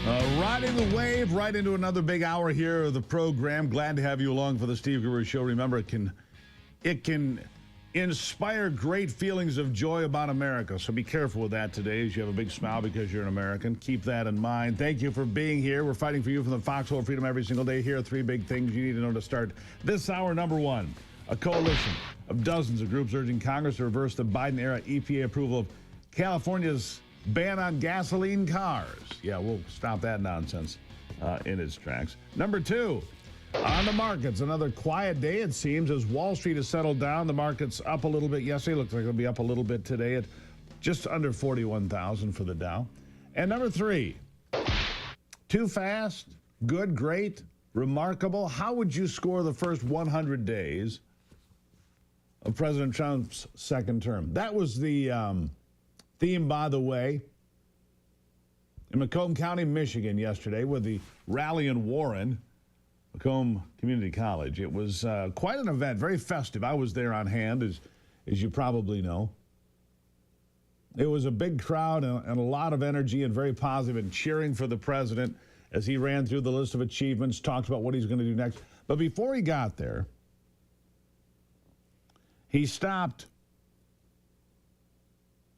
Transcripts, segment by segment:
Riding the wave right into another big hour here of the program. Glad to have you along for the Steve Gruber Show. Remember, it can inspire great feelings of joy about America. So be careful with that today as you have a big smile because you're an American. Keep that in mind. Thank you for being here. We're fighting for you from the foxhole of freedom every single day. Here are three big things you need to know to start this hour. Number one, a coalition of dozens of groups urging Congress to reverse the Biden-era EPA approval of California's ban on gasoline cars. Yeah, we'll stop that nonsense in its tracks. Number two, on the markets, another quiet day, it seems, as Wall Street has settled down. The market's up a little bit yesterday. Looks like it'll be up a little bit today at just under 41,000 for the Dow. And number three, too fast, good, great, remarkable. How would you score the first 100 days of President Trump's second term? That was the theme, by the way, in Macomb County, Michigan yesterday with the rally in Warren, Macomb Community College. It was quite an event, very festive. I was there on hand, as you probably know. It was a big crowd and a lot of energy and very positive and cheering for the president as he ran through the list of achievements, talked about what he's going to do next. But before he got there, he stopped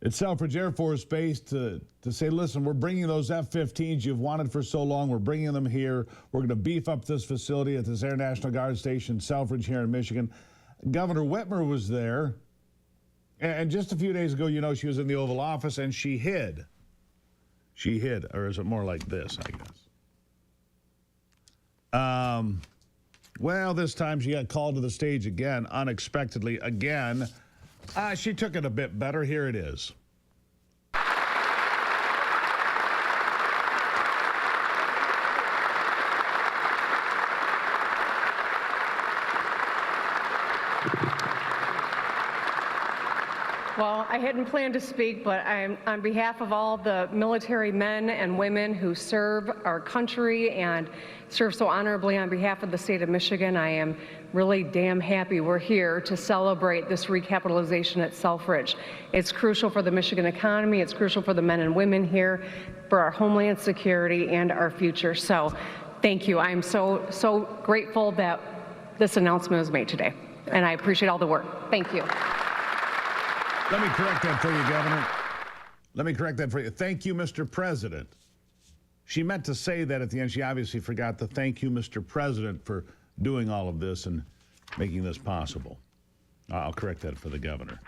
at Selfridge Air Force Base to say, listen, we're bringing those F-15s you've wanted for so long. We're bringing them here. We're going to beef up this facility at this Air National Guard station, Selfridge, here in Michigan. Governor Whitmer was there. And just a few days ago, you know, she was in the Oval Office and she hid. She hid. Or is it more like this, I guess? Well, this time she got called to the stage again, unexpectedly again. She took it a bit better. Here it is. Well, I hadn't planned to speak, but I'm on behalf of all the military men and women who serve our country and serve so honorably on behalf of the state of Michigan. I am really damn happy we're here to celebrate this recapitalization at Selfridge. It's crucial for the Michigan economy. It's crucial for the men and women here, for our homeland security and our future. So thank you. I'm so grateful that this announcement was made today, and I appreciate all the work. Thank you. Let me correct that for you, Governor. Let me correct that for you. Thank you, Mr. President. She meant to say that at the end. She obviously forgot to thank you, Mr. President, for doing all of this and making this possible. I'll correct that for the governor.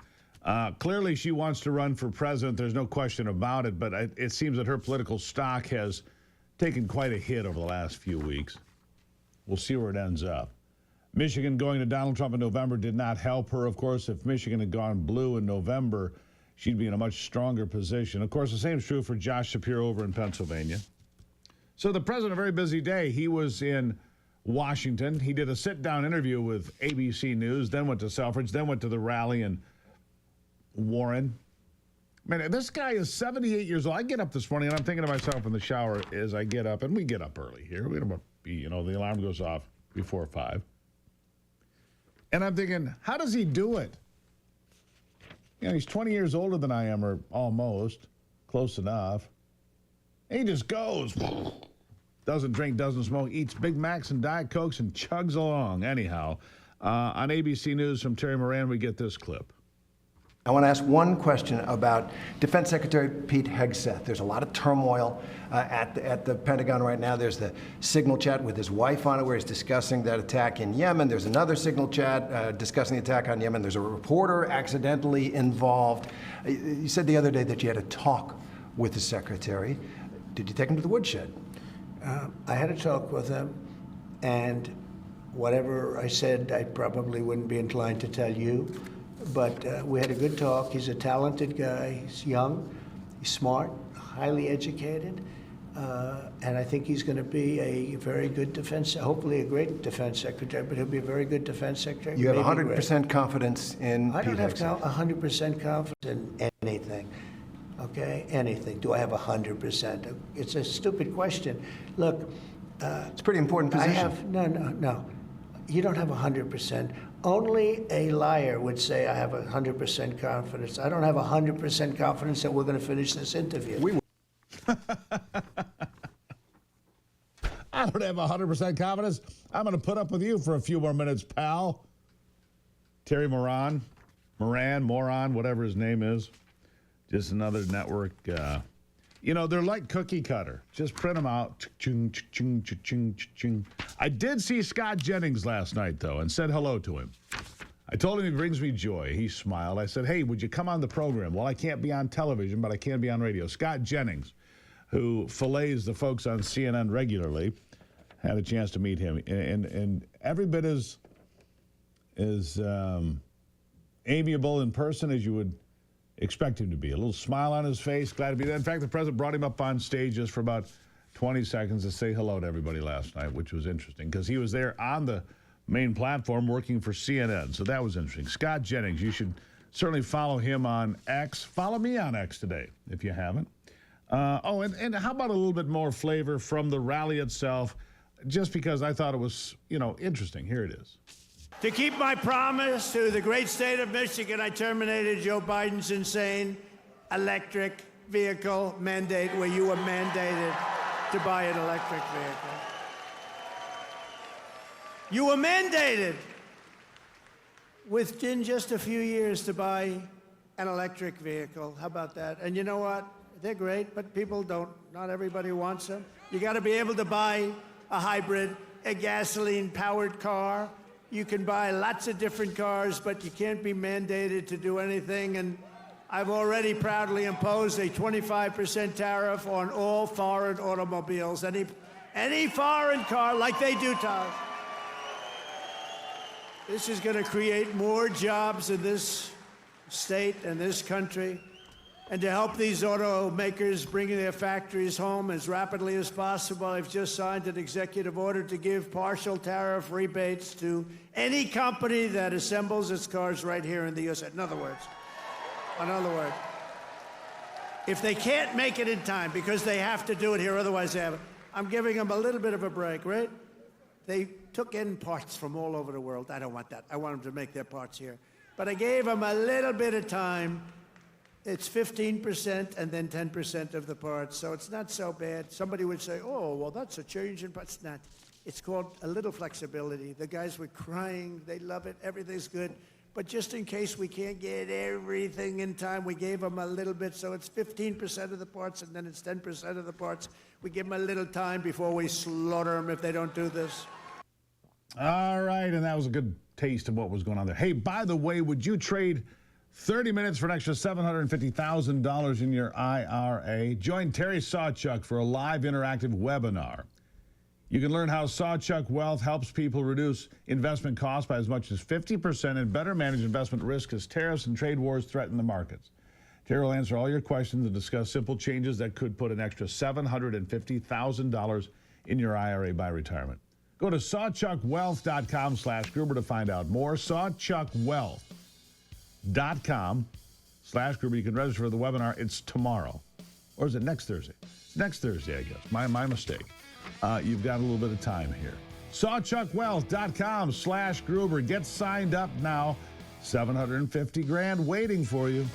Clearly, she wants to run for president. There's no question about it, but it seems that her political stock has taken quite a hit over the last few weeks. We'll see where it ends up. Michigan going to Donald Trump in November did not help her. Of course, if Michigan had gone blue in November, she'd be in a much stronger position. Of course, the same is true for Josh Shapiro over in Pennsylvania. So the president, a very busy day. He was in Washington. He did a sit-down interview with ABC News, then went to Selfridge, then went to the rally in Warren. Man, this guy is 78 years old. I get up this morning, and I'm thinking to myself in the shower as I get up, and we get up early here. We don't be, you know, the alarm goes off before 5. And I'm thinking, how does he do it? You know, he's 20 years older than I am, or almost, close enough. And he just goes, doesn't drink, doesn't smoke, eats Big Macs and Diet Cokes and chugs along. Anyhow, on ABC News from Terry Moran, we get this clip. I want to ask one question about Defense Secretary Pete Hegseth. There's a lot of turmoil at the Pentagon right now. There's the signal chat with his wife on it where he's discussing that attack in Yemen. There's another signal chat discussing the attack on Yemen. There's a reporter accidentally involved. You said the other day that you had a talk with the secretary. Did you take him to the woodshed? I had a talk with him, and whatever I said, I probably wouldn't be inclined to tell you. But we had a good talk. He's a talented guy. He's young, he's smart, highly educated, and I think he's going to be a very good defense, hopefully a great defense secretary, but he'll be a very good defense secretary. You have 100% confidence in I Pete don't have Hegseth. 100% confidence in anything, okay? Anything. Do I have 100%? It's a stupid question. Look. It's a pretty important position. No. You don't have 100%. Only a liar would say I have 100% confidence. I don't have 100% confidence that we're going to finish this interview. to have 100% confidence? I'm going to put up with you for a few more minutes, pal. Terry Moran, whatever his name is. Just another network. They're like cookie cutter. Just print them out. I did see Scott Jennings last night, though, and said hello to him. I told him he brings me joy. He smiled. I said, hey, would you come on the program? Well, I can't be on television, but I can be on radio. Scott Jennings, who fillets the folks on CNN regularly, had a chance to meet him. And every bit as amiable in person as you would expect him to be. A little smile on his face, glad to be there. In fact, the president brought him up on stage just for about 20 seconds to say hello to everybody last night, which was interesting because he was there on the main platform working for CNN. So that was interesting. Scott Jennings, you should certainly follow him on X. Follow me on X today if you haven't. And how about a little bit more flavor from the rally itself, just because I thought it was, interesting. Here it is. To keep my promise to the great state of Michigan, I terminated Joe Biden's insane electric vehicle mandate where you were mandated to buy an electric vehicle. You were mandated within just a few years to buy an electric vehicle. How about that? And you know what? They're great, but people don't. Not everybody wants them. You got to be able to buy a hybrid, a gasoline-powered car. You can buy lots of different cars, but you can't be mandated to do anything. And I've already proudly imposed a 25% tariff on all foreign automobiles. Any foreign car, like they do, Todd. This is going to create more jobs in this state and this country. And to help these automakers bring their factories home as rapidly as possible, I've just signed an executive order to give partial tariff rebates to any company that assembles its cars right here in the U.S. In other words, if they can't make it in time because they have to do it here, otherwise they haven't, I'm giving them a little bit of a break, right? They took in parts from all over the world. I don't want that. I want them to make their parts here. But I gave them a little bit of time. It's 15% and then 10% of the parts, so it's not so bad. Somebody would say, oh, well, that's a change in parts. It's not. It's called a little flexibility. The guys were crying. They love it. Everything's good. But just in case we can't get everything in time, we gave them a little bit. So it's 15% of the parts, and then it's 10% of the parts. We give them a little time before we slaughter them if they don't do this. All right, and that was a good taste of what was going on there. Hey, by the way, would you trade 30 minutes for an extra $750,000 in your IRA? Join Terry Sawchuk for a live interactive webinar. You can learn how Sawchuk Wealth helps people reduce investment costs by as much as 50% and better manage investment risk as tariffs and trade wars threaten the markets. Terry will answer all your questions and discuss simple changes that could put an extra $750,000 in your IRA by retirement. Go to sawchuckwealth.com/Gruber to find out more. sawchuckwealth.com/Gruber. You can register for the webinar. It's tomorrow. Or is it next Thursday? It's next Thursday, I guess. My mistake. You've got a little bit of time here. sawchuckwealth.com/Gruber. Get signed up now. $750,000 waiting for you.